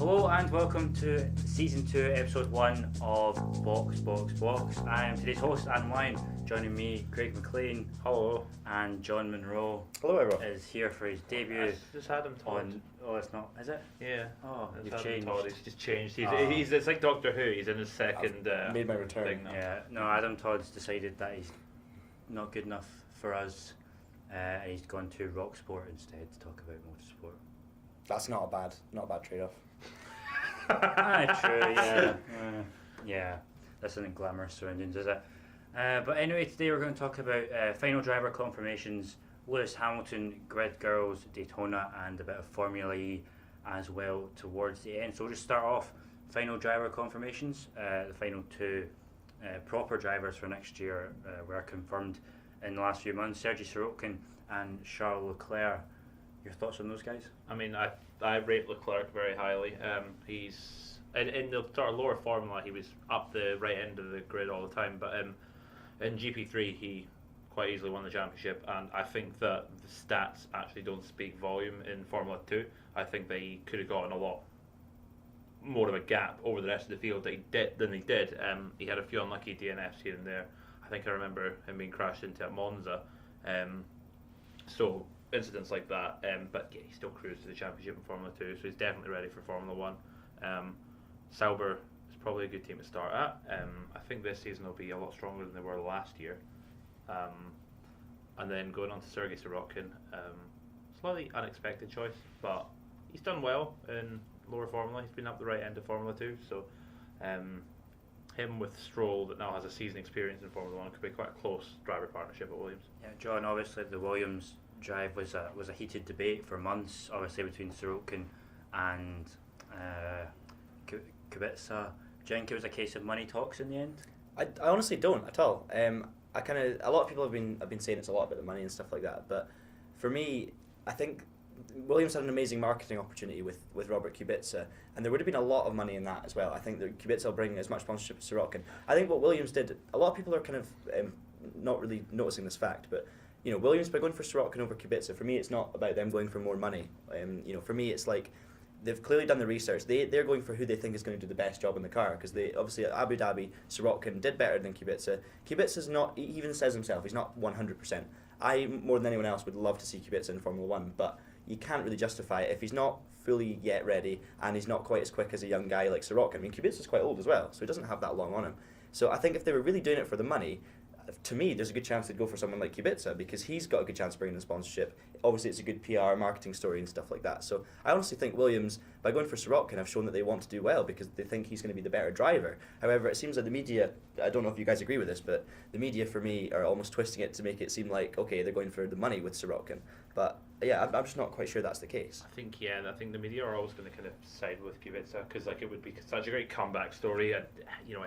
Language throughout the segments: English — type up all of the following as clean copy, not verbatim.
Hello and welcome to Season 2, Episode 1 of Box. I am today's host, Adam Lyon. Joining me, Craig McLean. Hello. And John Munro. Hello, everyone. Is here for his debut. Just Adam Todd. It's not, is it? Yeah. Oh, it's you've Adam changed. Todd. He's just changed. It's like Doctor Who. He's in his second made my return. thing now. Yeah, no, Adam Todd's decided that he's not good enough for us. And he's gone to Rock Sport instead to talk about motorsport. That's not a bad trade-off. True, yeah. Yeah, this isn't glamorous surroundings, is it? But anyway, today we're going to talk about final driver confirmations, Lewis Hamilton, Grid Girls, Daytona, and a bit of Formula E as well towards the end. So we'll just start off final driver confirmations. The final two proper drivers for next year were confirmed in the last few months, Sergei Sorokin and Charles Leclerc. Your thoughts on those guys? I mean, I rate Leclerc very highly. He's in the sort of lower formula, he was up the right end of the grid all the time, but in GP3 he quite easily won the championship, and I think that the stats actually don't speak volume in Formula 2. I think that he could have gotten a lot more of a gap over the rest of the field than he did. He had a few unlucky DNFs here and there. I think I remember him being crashed into at Monza. So incidents like that, but yeah, he still cruised to the championship in Formula 2, so he's definitely ready for Formula 1. Sauber is probably a good team to start at. I think this season will be a lot stronger than they were last year. And then going on to Sergei Sorokin, slightly unexpected choice, but he's done well in lower formula. He's been up the right end of Formula 2, so him with Stroll, that now has a season experience in Formula 1, could be quite a close driver partnership at Williams. Yeah, John, obviously the Williams drive was a heated debate for months, obviously between Sorokin and Kubica. Do you think it was a case of money talks in the end? I honestly don't at all. A lot of people have been saying it's a lot about the money and stuff like that, but for me, I think Williams had an amazing marketing opportunity with Robert Kubica, and there would have been a lot of money in that as well. I think that Kubica will bring as much sponsorship as Sorokin. I think what Williams did, a lot of people are kind of not really noticing this fact, but you know, Williams by going for Sorokin over Kubica, for me it's not about them going for more money. For me it's like they've clearly done the research. They're going for who they think is going to do the best job in the car, because they obviously at Abu Dhabi, Sorokin did better than Kubica. Kubica's not, he even says himself, he's not 100%. I, more than anyone else, would love to see Kubica in Formula 1, but you can't really justify it if he's not fully yet ready and he's not quite as quick as a young guy like Sorokin. I mean, Kubica's quite old as well, so he doesn't have that long on him. So I think if they were really doing it for the money, to me, there's a good chance they'd go for someone like Kubica, because he's got a good chance of bringing in sponsorship. Obviously, it's a good PR, marketing story and stuff like that. So I honestly think Williams, by going for Sorokin, have shown that they want to do well because they think he's going to be the better driver. However, it seems like the media, I don't know if you guys agree with this, but the media, for me, are almost twisting it to make it seem like, okay, they're going for the money with Sorokin. But yeah, I'm just not quite sure that's the case. I think the media are always going to kind of side with Kubica, because like it would be such a great comeback story, and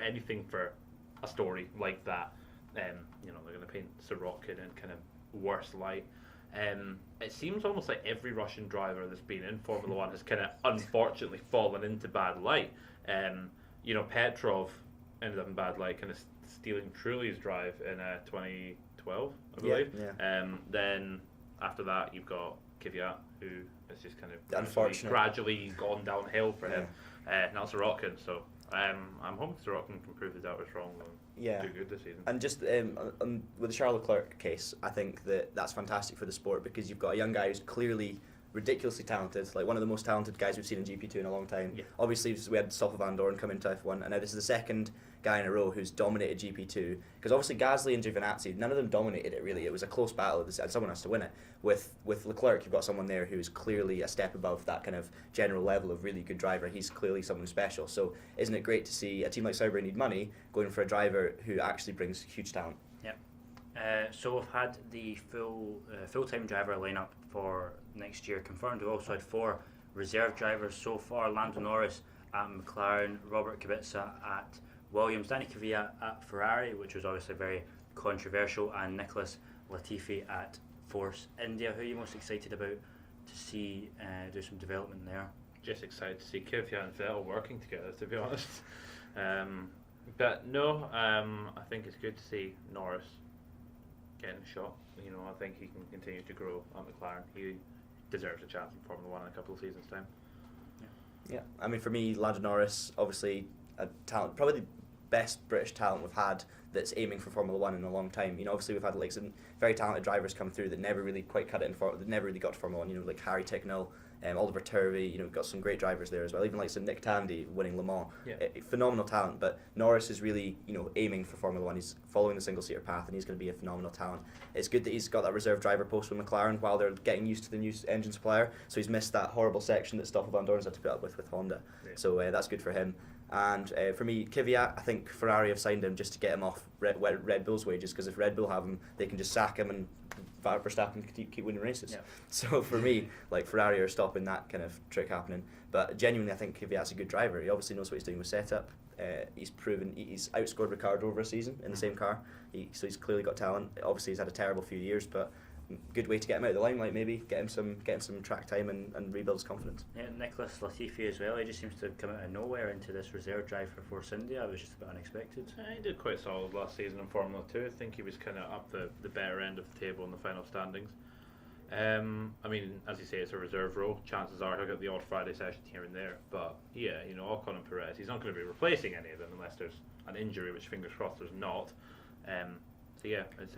anything for a story like that. They're going to paint Sorokin in kind of worse light. It seems almost like every Russian driver that's been in Formula 1 has kind of unfortunately fallen into bad light. Petrov ended up in bad light, kind of stealing Trulli's drive in 2012, I believe. Yeah. Then after that, you've got Kvyat, who has just kind of gradually gone downhill for him. Now Sorokin, so I'm hoping Sorokin can prove his doubters wrong and do good this season. And just with the Charles Leclerc case, I think that's fantastic for the sport, because you've got a young guy who's clearly ridiculously talented, like one of the most talented guys we've seen in GP2 in a long time. Yeah. Obviously, we had Stoffel Van Dorn come into F1, and now this is the second guy in a row who's dominated GP2, because obviously Gasly and Giovinazzi, none of them dominated it really. It was a close battle, and someone has to win it. With Leclerc, you've got someone there who's clearly a step above that kind of general level of really good driver. He's clearly someone special. So isn't it great to see a team like Sauber Need Money going for a driver who actually brings huge talent? Yeah. So we've had the full-time driver lineup for next year confirmed. We've also had 4 reserve drivers so far: Lando Norris at McLaren, Robert Kubica at Williams, Danny Kvyat at Ferrari, which was obviously very controversial, and Nicholas Latifi at Force India. Who are you most excited about to see do some development there? Just excited to see Kvyat and Vettel working together, to be honest. But no, I think it's good to see Norris getting a shot. I think he can continue to grow at McLaren. He deserves a chance in Formula 1 in a couple of seasons' time. Yeah, I mean, for me, Lando Norris, obviously a talent, probably the best British talent we've had that's aiming for Formula One in a long time. You know, obviously we've had like some very talented drivers come through that never really quite cut it in that never really got to Formula One. You know, like Harry Ticknell, Oliver Turvey. You know, we've got some great drivers there as well. Even like some Nick Tandy winning Le Mans, phenomenal talent. But Norris is really, you know, aiming for Formula One. He's following the single seater path, and he's going to be a phenomenal talent. It's good that he's got that reserve driver post with McLaren while they're getting used to the new engine supplier. So he's missed that horrible section that Stoffel Van Dorn's had to put up with Honda. Yeah. So that's good for him. And for me, Kvyat, I think Ferrari have signed him just to get him off Red Bull's wages, because if Red Bull have him, they can just sack him and Verstappen can keep winning races. Yeah. So for me, like, Ferrari are stopping that kind of trick happening. But genuinely, I think Kvyat's a good driver. He obviously knows what he's doing with setup. He's proven he's outscored Ricciardo over a season in the same car. So he's clearly got talent. Obviously, he's had a terrible few years, but good way to get him out of the limelight, maybe get him some track time and rebuild his confidence. Yeah, Nicholas Latifi as well. He just seems to have come out of nowhere into this reserve drive for Force India. It was just a bit unexpected. He did quite solid last season in Formula 2. I think he was kind of up the better end of the table in the final standings. I mean, as you say, it's a reserve role. Chances are he'll get the odd Friday session here and there. But yeah, you know, Ocon and Perez, he's not going to be replacing any of them unless there's an injury, which fingers crossed there's not. So yeah, it's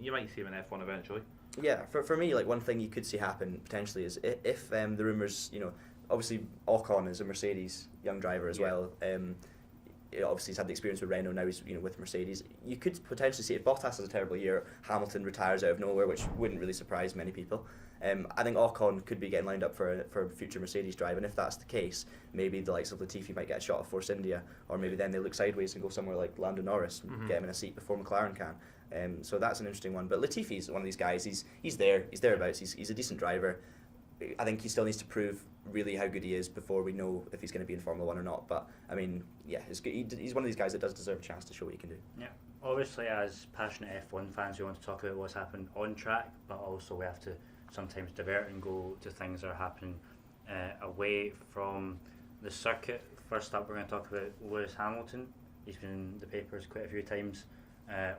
you might see him in F1 eventually. Yeah, for me, like, one thing you could see happen potentially is if the rumours, you know, obviously Ocon is a Mercedes young driver as well. Obviously he's had the experience with Renault, now he's, you know, with Mercedes. You could potentially see if Bottas has a terrible year, Hamilton retires out of nowhere, which wouldn't really surprise many people. I think Ocon could be getting lined up for a future Mercedes drive, and if that's the case, maybe the likes of Latifi might get a shot at Force India, or maybe then they look sideways and go somewhere like Lando Norris and get him in a seat before McLaren can. So that's an interesting one. But Latifi's one of these guys. He's thereabouts. He's a decent driver. I think he still needs to prove really how good he is before we know if he's going to be in Formula One or not. But I mean, yeah, he's one of these guys that does deserve a chance to show what he can do. Yeah, obviously, as passionate F1 fans, we want to talk about what's happened on track, but also we have to sometimes divert and go to things that are happening away from the circuit. First up, we're going to talk about Lewis Hamilton. He's been in the papers quite a few times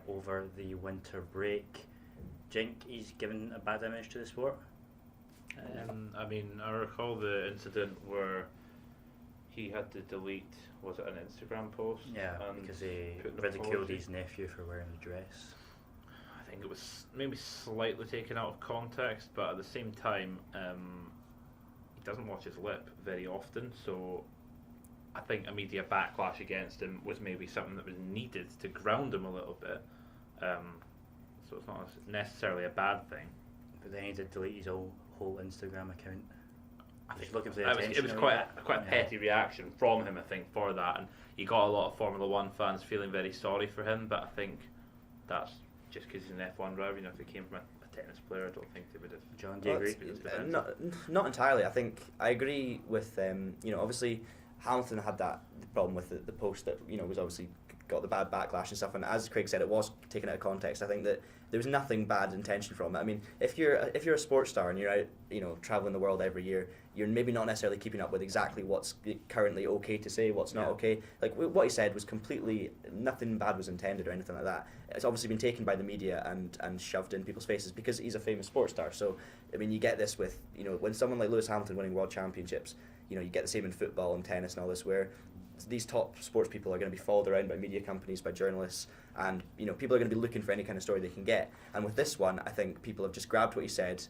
over the winter break. Jink, he's given a bad image to the sport. I mean, I recall the incident where he had to delete, was it an Instagram post? Yeah, because he ridiculed his nephew for wearing a dress. I think it was maybe slightly taken out of context, but at the same time, he doesn't watch his lip very often, so I think a media backlash against him was maybe something that was needed to ground him a little bit. So it's not necessarily a bad thing. But then he did delete his whole Instagram account. I think looking for the attention. It was quite a petty reaction from him, I think, for that, and he got a lot of Formula One fans feeling very sorry for him. But I think that's just because he's an F1 driver. You know, if he came from a tennis player, I don't think they would have. John, do you agree? Not entirely. I think I agree with you know, obviously Hamilton had that problem with the post that, you know, was obviously got the bad backlash and stuff, and as Craig said, it was taken out of context. I think that there was nothing bad intention from it. I mean, if you're a sports star and you're out, you know, traveling the world every year, you're maybe not necessarily keeping up with exactly what's currently okay to say, what's not okay. Like, what he said was completely, nothing bad was intended or anything like that. It's obviously been taken by the media and shoved in people's faces because he's a famous sports star. So I mean, you get this with, you know, when someone like Lewis Hamilton winning world championships, you know, you get the same in football and tennis and all this, where these top sports people are going to be followed around by media companies, by journalists, and, you know, people are going to be looking for any kind of story they can get. And with this one, I think people have just grabbed what he said,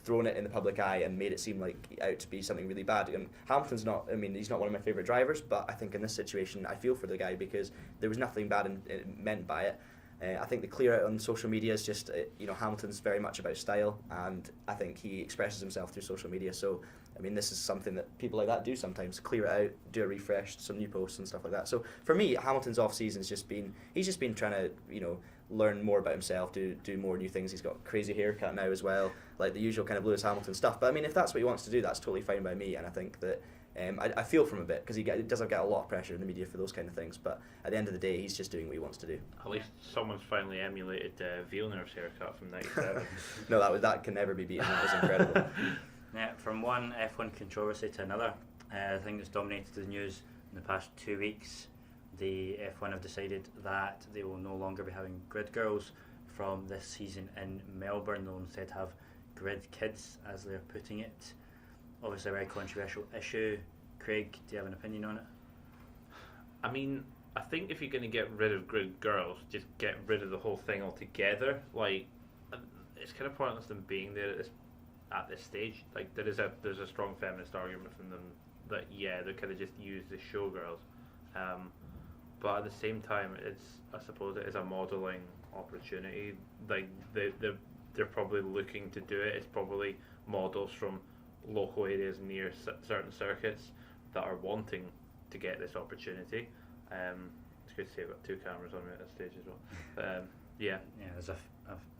thrown it in the public eye, and made it seem like out to be something really bad. And Hamilton's not, I mean, he's not one of my favourite drivers, but I think in this situation, I feel for the guy because there was nothing bad meant by it. I think the clear out on social media is just, you know, Hamilton's very much about style, and I think he expresses himself through social media. So, I mean, this is something that people like that do sometimes, clear it out, do a refresh, some new posts and stuff like that. So for me, Hamilton's off season has just been, he's just been trying to, you know, learn more about himself, do more new things. He's got a crazy haircut now as well, like the usual kind of Lewis Hamilton stuff. But I mean, if that's what he wants to do, that's totally fine by me, and I think that I feel for him a bit because he does get a lot of pressure in the media for those kind of things. But at the end of the day, he's just doing what he wants to do. At least someone's finally emulated Villeneuve's haircut from '97. No, that can never be beaten. That was incredible. Yeah, from one F1 controversy to another, I think that's dominated the news in the past 2 weeks. The F1 have decided that they will no longer be having grid girls from this season in Melbourne. They'll instead have grid kids, as they're putting it. Obviously a very controversial issue. Craig, do you have an opinion on it? I mean, I think if you're going to get rid of grid girls, just get rid of the whole thing altogether. Like, it's kind of pointless them being there at this stage. Like, there's a strong feminist argument from them that they kind of just used as showgirls. But at the same time, I suppose it is a modelling opportunity. Like, they're probably looking to do it. It's probably models from local areas near certain circuits that are wanting to get this opportunity. It's good to see I've got two cameras on me at this stage as well. But, yeah, there's a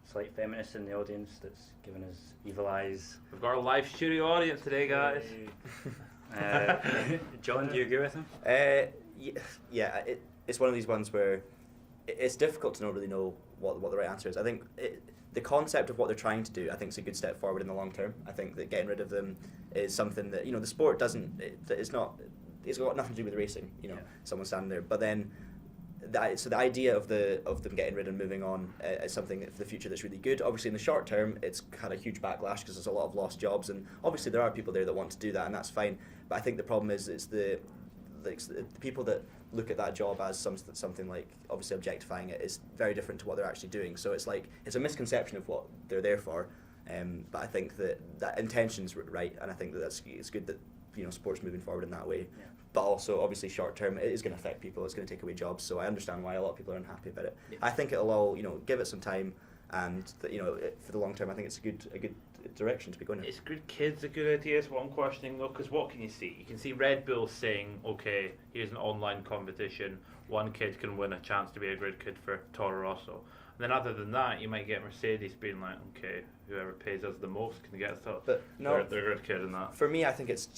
slight feminist in the audience that's giving us evil eyes. We've got a live studio audience today, guys. John, do you agree with him? Yeah, it's one of these ones where it's difficult to not really know what the right answer is. I think the concept of what they're trying to do, I think, is a good step forward in the long term. I think that getting rid of them is something that, the sport doesn't. It's got nothing to do with racing. Someone standing there, but then. So the idea of them getting rid and moving on is something for the future that's really good. Obviously, in the short term, it's had a huge backlash because there's a lot of lost jobs, and obviously there are people there that want to do that, and that's fine. But I think the problem is it's the people that look at that job as something like obviously objectifying it is very different to what they're actually doing. So it's like it's a misconception of what they're there for. But I think that intention's right, and I think it's good that sports moving forward in that way. Yeah. But also, obviously, short term, it is going to affect people. It's going to take away jobs. So I understand why a lot of people are unhappy about it. Yeah. I think it'll all, give it some time, and for the long term, I think it's a good direction to be going in. Is grid kids a good idea? Is what I'm questioning though. Because what can you see? You can see Red Bull saying, "Okay, here's an online competition. One kid can win a chance to be a grid kid for Toro Rosso." And then other than that, you might get Mercedes being like, "Okay, whoever pays us the most can get us." But no, they're a grid kid in that. For me, I think it's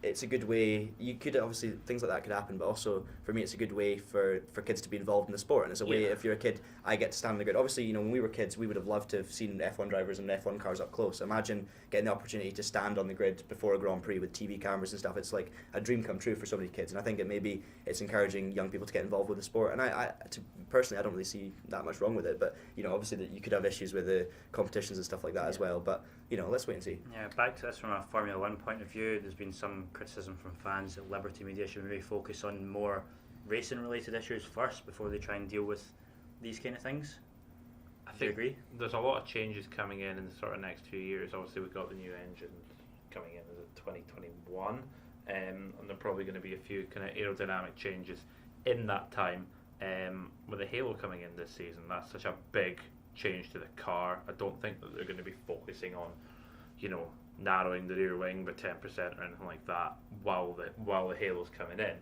it's a good way. You could obviously things like that could happen, but also for me, it's a good way for kids to be involved in the sport. And it's a way if you're a kid, I get to stand on the grid. Obviously, when we were kids, we would have loved to have seen F1 drivers and F1 cars up close. Imagine getting the opportunity to stand on the grid before a Grand Prix with TV cameras and stuff. It's like a dream come true for so many kids. And I think it's encouraging young people to get involved with the sport. And personally, I don't really see that much wrong with it. But obviously that you could have issues with the competitions and stuff like that as well. But let's wait and see. Yeah, back to this from a Formula One point of view, there's been some criticism from fans that Liberty Media should maybe focus on more racing related issues first before they try and deal with these kind of things. I Do you think agree? there's a lot of changes coming in the sort of next few years. Obviously, we've got the new engine coming in as of 2021, and there are probably going to be a few kind of aerodynamic changes in that time. With the Halo coming in this season, that's such a big change to the car. I don't think that they're going to be focusing on, narrowing the rear wing by 10% or anything like that while the Halo's coming in.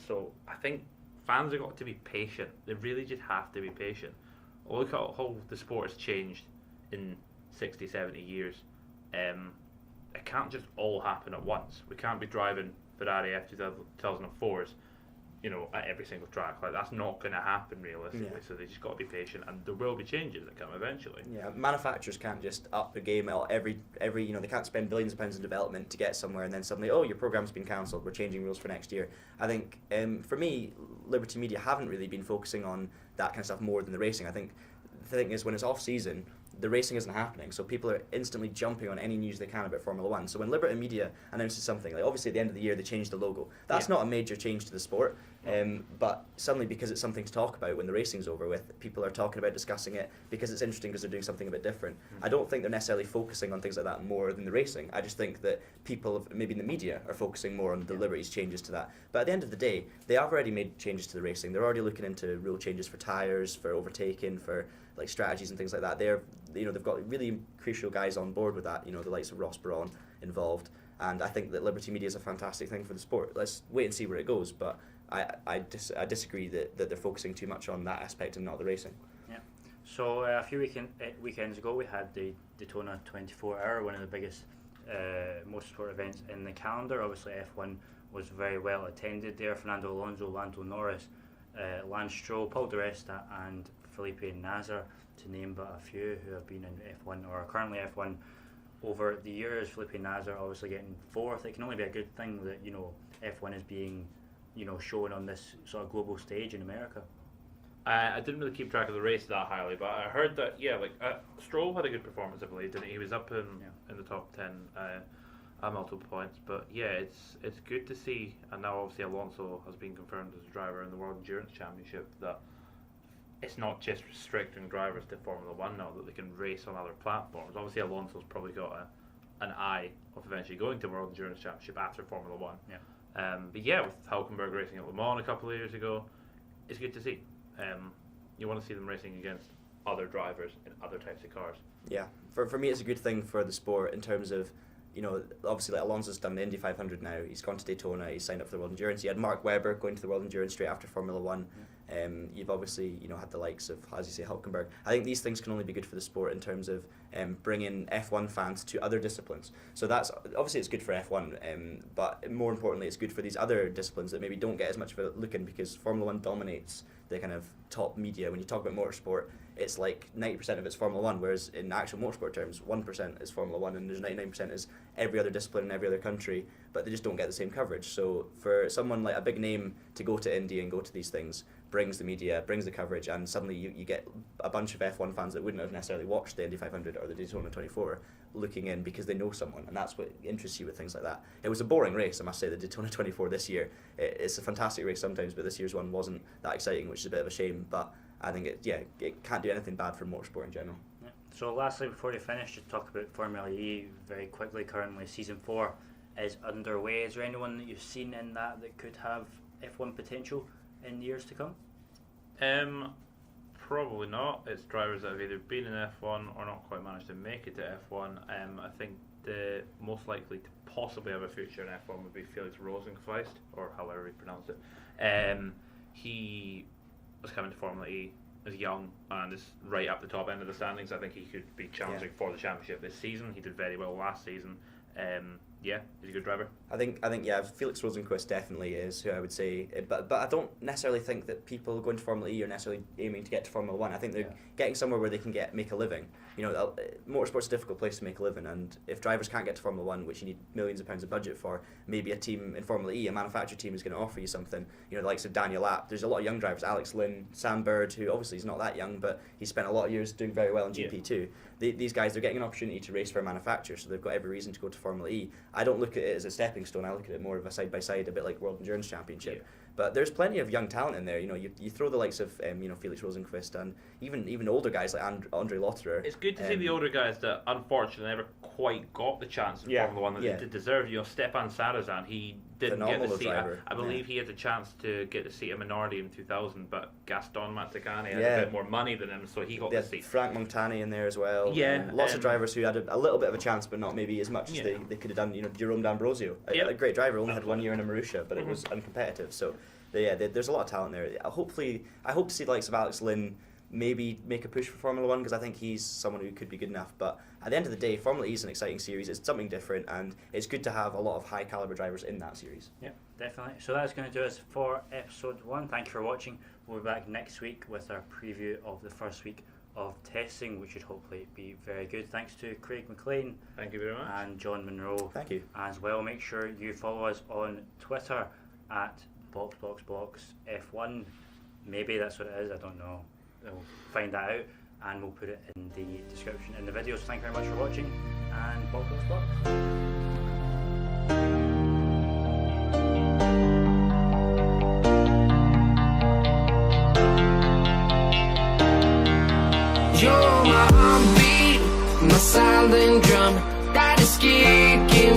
So I think fans have got to be patient. They really just have to be patient. Look at how the sport has changed in 60, 70 years. It can't just all happen at once. We can't be driving Ferrari F2004s at every single track. Like, that's not going to happen realistically. Yeah. So they just got to be patient, and there will be changes that come eventually. Yeah, manufacturers can't just up the game every they can't spend billions of pounds in development to get somewhere and then suddenly, your program's been cancelled, we're changing rules for next year. I think for me, Liberty Media haven't really been focusing on that kind of stuff more than the racing. I think the thing is, when it's off season, the racing isn't happening, so people are instantly jumping on any news they can about Formula One. So when Liberty Media announces something, like obviously at the end of the year they changed the logo, that's not a major change to the sport, but suddenly because it's something to talk about when the racing's over with, people are talking about discussing it because it's interesting because they're doing something a bit different. I don't think they're necessarily focusing on things like that more than the racing. I just think that people, maybe in the media, are focusing more on the Liberty's changes to that. But at the end of the day, they have already made changes to the racing. They're already looking into rule changes for tyres, for overtaking, for like strategies and things like that. They've got really crucial guys on board with that. The likes of Ross Brawn involved, and I think that Liberty Media is a fantastic thing for the sport. Let's wait and see where it goes. But I disagree that they're focusing too much on that aspect and not the racing. Yeah. So a few weekends ago, we had the Daytona 24hr, one of the biggest motorsport events in the calendar. Obviously, F1 was very well attended there. Fernando Alonso, Lando Norris, Lance Stroll, Paul di Resta, and Felipe Nasr, to name but a few, who have been in F1 or are currently F1 over the years. Felipe Nasr obviously getting fourth. It can only be a good thing that F1 is being shown on this sort of global stage in America. I didn't really keep track of the race that highly, but I heard that Stroll had a good performance, I believe, didn't he? He was up in the top 10. at multiple points. But yeah, it's good to see. And now obviously Alonso has been confirmed as a driver in the World Endurance Championship. That it's not just restricting drivers to Formula One now, that they can race on other platforms. Obviously Alonso's probably got an eye of eventually going to World Endurance Championship after Formula One. Yeah. But yeah, with Hülkenberg racing at Le Mans a couple of years ago, it's good to see. You want to see them racing against other drivers in other types of cars. Yeah, for me it's a good thing for the sport in terms of, obviously like Alonso's done the Indy 500 now, he's gone to Daytona, he's signed up for the World Endurance. You had Mark Webber going to the World Endurance straight after Formula One. You've obviously had the likes of, as you say, Hülkenberg. I think these things can only be good for the sport in terms of bringing F1 fans to other disciplines. So that's obviously it's good for F1, but more importantly it's good for these other disciplines that maybe don't get as much of a look in, because Formula One dominates the kind of top media. When you talk about motorsport, it's like 90% of it's Formula One, whereas in actual motorsport terms 1% is Formula One and there's 99% is every other discipline in every other country, but they just don't get the same coverage. So for someone like a big name to go to Indy and go to these things, brings the media, brings the coverage, and suddenly you get a bunch of F1 fans that wouldn't have necessarily watched the Indy 500 or the Daytona 24 looking in because they know someone, and that's what interests you with things like that. It was a boring race, I must say, the Daytona 24 this year. It's a fantastic race sometimes, but this year's one wasn't that exciting, which is a bit of a shame, but I think it can't do anything bad for motorsport in general. Yeah. So lastly, before we finish, just talk about Formula E very quickly. Currently season 4 is underway. Is there anyone that you've seen in that could have F1 potential in years to come? Probably not. It's drivers that have either been in F1 or not quite managed to make it to F1. I think the most likely to possibly have a future in F1 would be Felix Rosenqvist, or however you pronounce it. He was coming to Formula E as young and is right up the top end of the standings. I think he could be challenging for the championship this season. He did very well last season. Yeah, he's a good driver. I think Felix Rosenqvist definitely is who I would say, but I don't necessarily think that people going to Formula E are necessarily aiming to get to Formula One. I think they're getting somewhere where they can make a living. Motorsport's a difficult place to make a living, and if drivers can't get to Formula One, which you need millions of pounds of budget for, maybe a team in Formula E, a manufacturer team, is going to offer you something. The likes of Daniel Abt. There's a lot of young drivers, Alex Lynn, Sam Bird, who obviously is not that young, but he spent a lot of years doing very well in GP2. These guys, they're getting an opportunity to race for a manufacturer, so they've got every reason to go to Formula E. I don't look at it as a stepping stone. I look at it more of a side-by-side, a bit like World Endurance Championship. Yeah. But there's plenty of young talent in there. You throw the likes of Felix Rosenqvist and even older guys like Andre Lotterer. It's good to see the older guys that unfortunately never quite got the chance in Formula One that they deserve. Stepan Sarazan, he didn't get the seat. I believe he had the chance to get the seat of minority in 2000, but Gaston Mazzacani had a bit more money than him, so he got the seat. Frank Montani in there as well. Lots of drivers who had a little bit of a chance, but not maybe as much as they could have done. Jerome D'Ambrosio, a great driver, only had 1 year in a Marussia, but it was uncompetitive. So there's a lot of talent there. I hope to see the likes of Alex Lynn maybe make a push for Formula One, because I think he's someone who could be good enough. But at the end of the day, Formula E is an exciting series. It's something different, and it's good to have a lot of high caliber drivers in that series. Yeah, definitely. So that's going to do us for episode 1. Thank you for watching. We'll be back next week with our preview of the first week of testing, which should hopefully be very good. Thanks to Craig McLean. Thank you very much. And John Munro. Thank you. As well. Make sure you follow us on Twitter at BoxBoxBoxF1. Maybe that's what it is, I don't know. We'll find that out, and we'll put it in the description in the video. So thank you very much for watching, and Box Box Box. You're my heartbeat, my silent drum, that is kicking